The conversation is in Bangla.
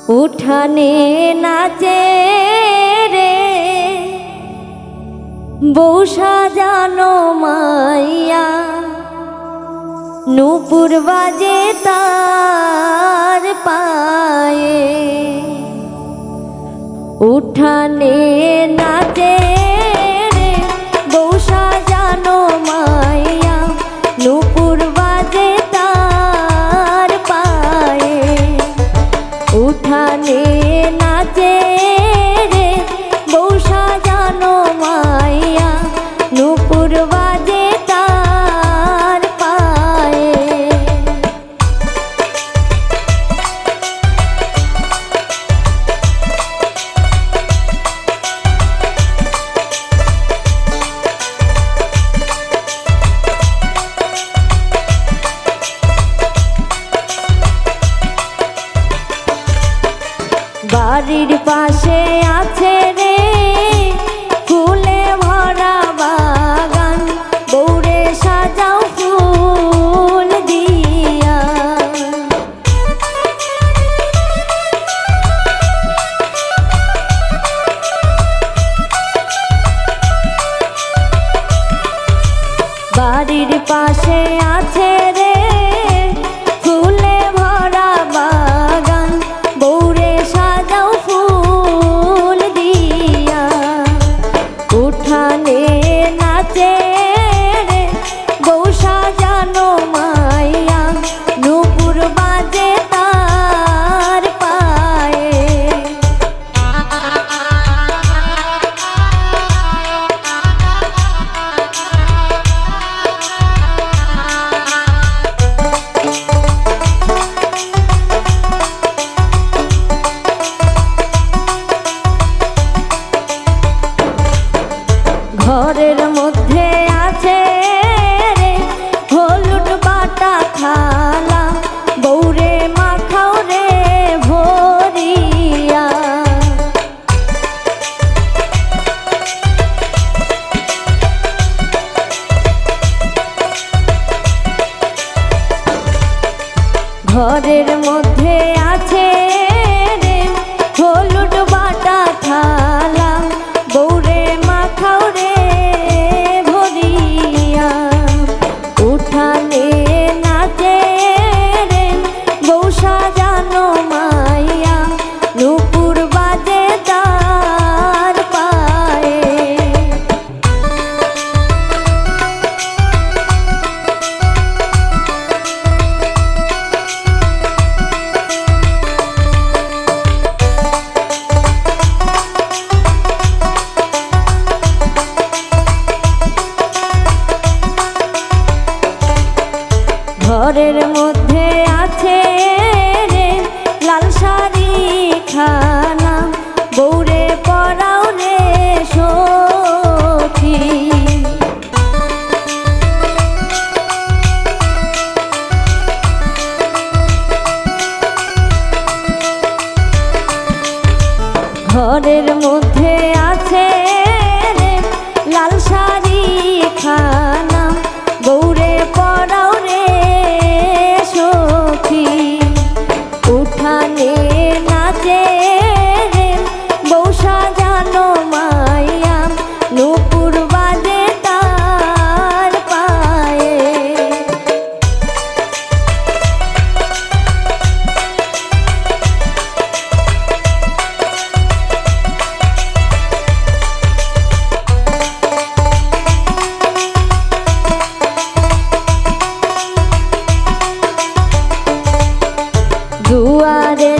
উঠানে নাচে রে বউ সাজানো মাইয়া, নূপুর বাজে তার পায়ে। উঠানে নাচে রে বউ সাজানো মাইয়া, নূপুর বাজে তার পায়ে। উঠানে নাচে রে বউ সাজানো মাইয়া, নূপুর বাজে তার পায়ে। বাড়ির পাশে আছে রে ফুলে ভরা বাগান, বউরে সাজাও ফুল দিয়া। বাড়ির পাশে আছে রে ফুলে ভরা বাগান, বউরে সাজাও ফুল দিয়া। উঠানে নাচে রে বউ সাজানো মাইয়া, নূপুর বাজে তার পায়ে। ঘরের মধ্যে আছে রে হলুদ বাটা থালা, বউরে মাখাও রে ভরিয়া। ঘরের মধ্যে আছে রে হলুদ বাটা থালা, বউরে মাখাও রে ভরিয়া। উঠানে নাচে রে বউ সাজানো মাইয়া, নূপুর বাজে তার পায়ে। ঘরের মধ্যে আছে রে লাল শাড়ি খানা, বউরে পরাও রে সখী। ঘরের মধ্যে আছে রে লাল শাড়ি খানা, বউরে পরাও রে সখী। উঠানে নাচে রে বউ সাজানো মাইয়া, নূপুর বাজে তার পায়ে। দুয়ারে